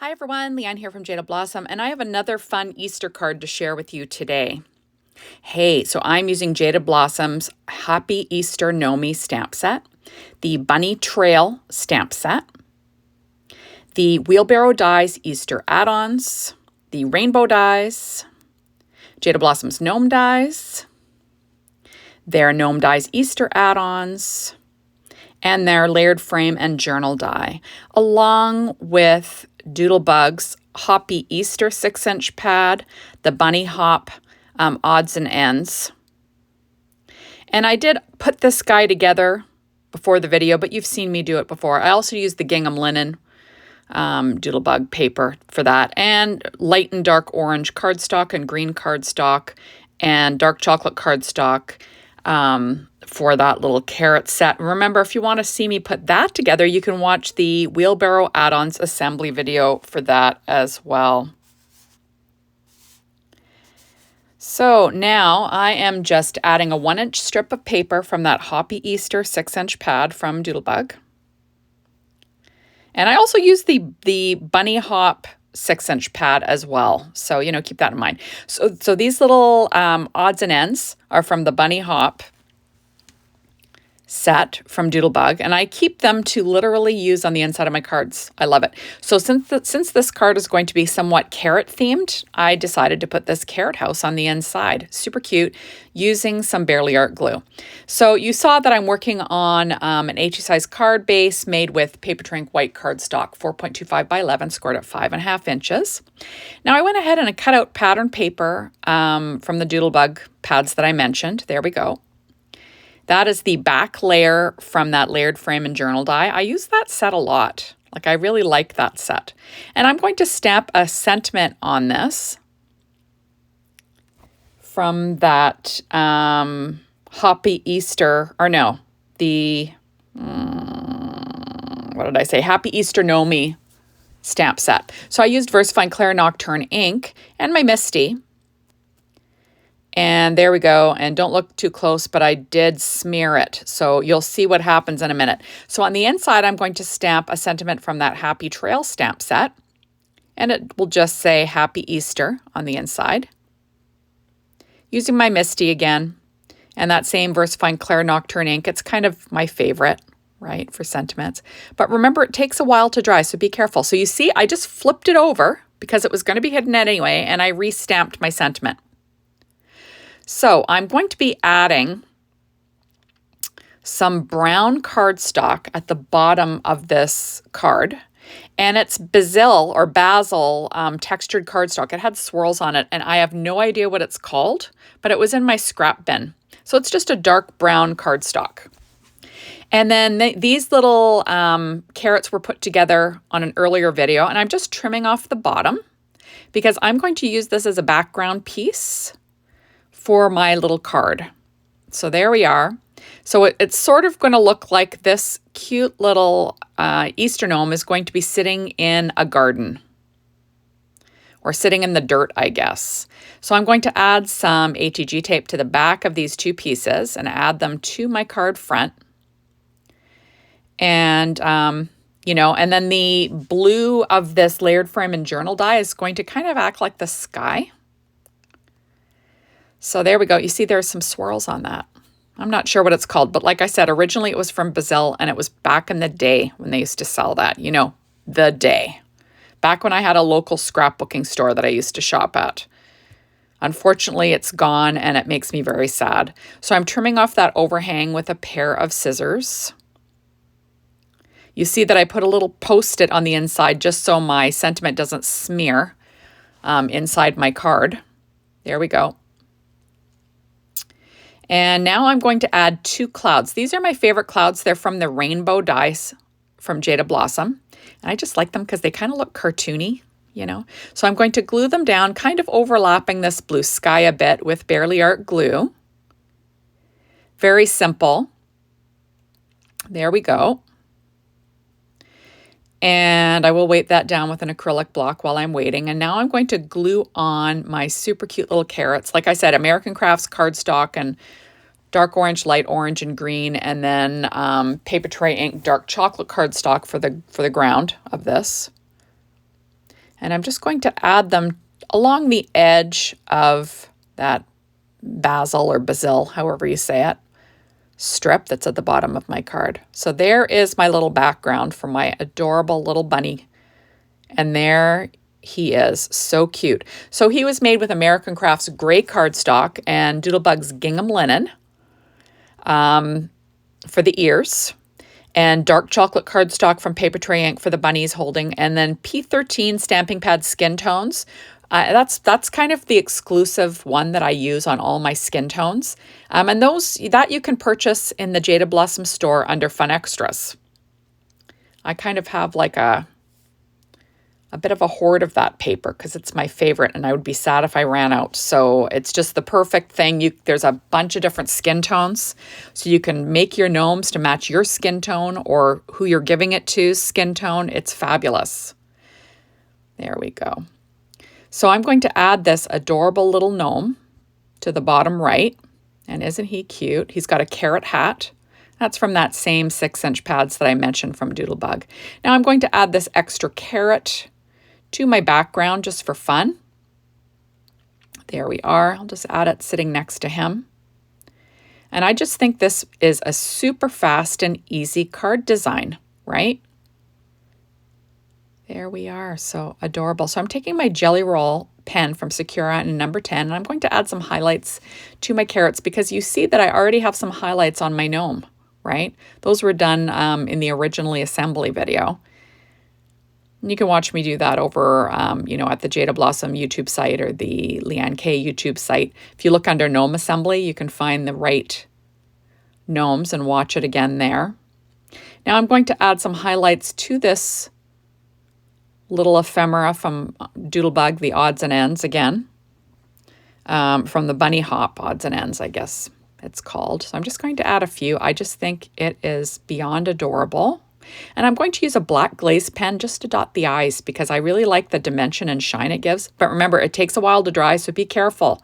Hi everyone, Leanne here from Jaded Blossom, and I have another fun Easter card to share with you today. Hey, so I'm using Jaded Blossom's Happy Easter Know Me stamp set, the Bunny Trail stamp set, the Wheelbarrow Dies Easter add-ons, the Rainbow Dies, Jaded Blossom's Gnome Dies, their Gnome Dies Easter add-ons, and their layered frame and journal die, along with Doodlebug's Hoppy Easter 6-inch pad, the Bunny Hop odds and ends. And I did put this guy together before the video, but you've seen me do it before. I also used the gingham linen Doodlebug paper for that, and light and dark orange cardstock and green cardstock and dark chocolate cardstock for that little carrot set. Remember, if you want to see me put that together, you can watch the Wheelbarrow Add-ons assembly video for that as well. So now I am just adding a 1-inch strip of paper from that Hoppy Easter 6-inch pad from Doodlebug. And I also use the Bunny Hop 6-inch pad as well. So, keep that in mind. So these little odds and ends are from the Bunny Hop set from Doodlebug, and I keep them to literally use on the inside of my cards. I love it. So since this card is going to be somewhat carrot themed, I decided to put this carrot house on the inside. Super cute, using some Barely Art glue. So you saw that I'm working on an HE size card base made with Papertrink white cardstock, 4.25 by 11, scored at 5.5 inches. Now I went ahead and I cut out pattern paper from the Doodlebug pads that I mentioned. There we go. That is the back layer from that layered frame and journal die. I use that set a lot. I really like that set. And I'm going to stamp a sentiment on this from that Hoppy Easter, or no, the, what did I say? Happy Easter Know Me stamp set. So I used VersaFine Clair Nocturne ink and my Misty. And there we go. And don't look too close, but I did smear it. So you'll see what happens in a minute. So on the inside, I'm going to stamp a sentiment from that Happy Trail stamp set. And it will just say Happy Easter on the inside. Using my Misty again. And that same VersaFine Clair Nocturne ink. It's kind of my favorite, right, for sentiments. But remember, it takes a while to dry, so be careful. So you see, I just flipped it over because it was going to be hidden anyway, and I re-stamped my sentiment. So I'm going to be adding some brown cardstock at the bottom of this card. And it's basil textured cardstock. It had swirls on it, and I have no idea what it's called, but it was in my scrap bin. So it's just a dark brown cardstock. And then these little carrots were put together on an earlier video, and I'm just trimming off the bottom because I'm going to use this as a background piece for my little card. So there we are. So it's sort of going to look like this cute little Easter gnome is going to be sitting in a garden or sitting in the dirt, I guess. So I'm going to add some ATG tape to the back of these two pieces and add them to my card front. And, and then the blue of this layered frame and journal die is going to kind of act like the sky. So there we go. You see there's some swirls on that. I'm not sure what it's called, but like I said, originally it was from Basil, and it was back in the day when they used to sell that, the day. Back when I had a local scrapbooking store that I used to shop at. Unfortunately, it's gone, and it makes me very sad. So I'm trimming off that overhang with a pair of scissors. You see that I put a little Post-it on the inside just so my sentiment doesn't smear inside my card. There we go. And now I'm going to add 2 clouds. These are my favorite clouds. They're from the Rainbow Dies from Jaded Blossom. And I just like them because they kind of look cartoony, So I'm going to glue them down, kind of overlapping this blue sky a bit with Barely Art glue. Very simple. There we go. And I will weight that down with an acrylic block while I'm waiting. And now I'm going to glue on my super cute little carrots. Like I said, American Crafts cardstock and dark orange, light orange, and green, and then Paper Tray ink dark chocolate cardstock for the ground of this. And I'm just going to add them along the edge of that basil or basil, however you say it, strip that's at the bottom of my card. So there is my little background for my adorable little bunny. And there he is, so cute. So he was made with American Crafts gray cardstock and Doodlebug's gingham linen for the ears, and dark chocolate cardstock from Paper Tray Ink for the bunnies holding, and then P13 stamping pad skin tones. That's kind of the exclusive one that I use on all my skin tones. And that you can purchase in the Jaded Blossom store under Fun Extras. I kind of have like a bit of a hoard of that paper because it's my favorite, and I would be sad if I ran out. So it's just the perfect thing. There's a bunch of different skin tones, so you can make your gnomes to match your skin tone or who you're giving it to's skin tone. It's fabulous. There we go. So I'm going to add this adorable little gnome to the bottom right. And isn't he cute? He's got a carrot hat. That's from that same 6-inch pads that I mentioned from Doodlebug. Now I'm going to add this extra carrot to my background just for fun. There we are. I'll just add it sitting next to him. And I just think this is a super fast and easy card design, right? There we are. So adorable. So I'm taking my Jelly Roll pen from Sakura in number 10, and I'm going to add some highlights to my carrots because you see that I already have some highlights on my gnome, right? Those were done in the originally assembly video. And you can watch me do that over, at the Jaded Blossom YouTube site or the Leanne K YouTube site. If you look under Gnome Assembly, you can find the right gnomes and watch it again there. Now I'm going to add some highlights to this little ephemera from Doodlebug, the odds and ends again, from the Bunny Hop odds and ends, I guess it's called. So I'm just going to add a few. I just think it is beyond adorable. And I'm going to use a black glaze pen just to dot the eyes because I really like the dimension and shine it gives. But remember, it takes a while to dry, so be careful.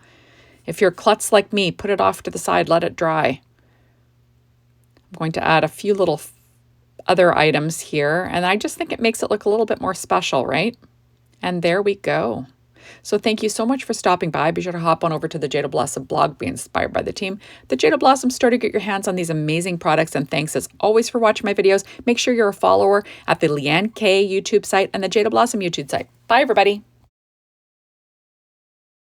If you're klutz like me, put it off to the side, let it dry. I'm going to add a few little other items here, and I just think it makes it look a little bit more special, right? And there we go. So thank you so much for stopping by. Be sure to hop on over to the Jaded Blossom blog, be inspired by the team, the Jaded Blossom store to get your hands on these amazing products. And thanks as always for watching my videos. Make sure you're a follower at the Leanne K YouTube site and the Jaded Blossom YouTube site. Bye, everybody.